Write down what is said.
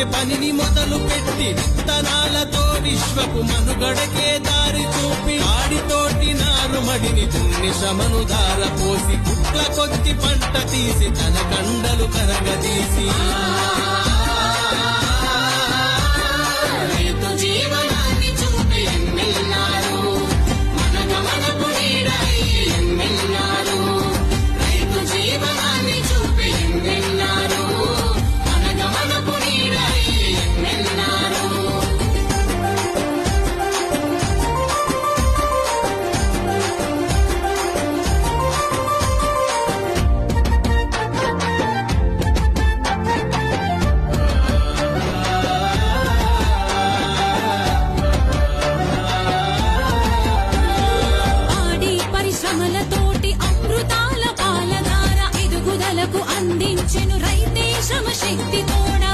పండించే పనిని మొదలు పెట్టి విత్తనాలతో విశ్వపు మనుగడకే దారి చూపి ఆడితోటి నారుమడిని దున్ని శ్రమను ధార పోసి కుట్ల కొద్ది పంట తీసి తన కండలు కరగదీసి అమృతాల పాలధార ఎదుగుదలకు అందించెను రైతే శ్రమ శక్తి తోడా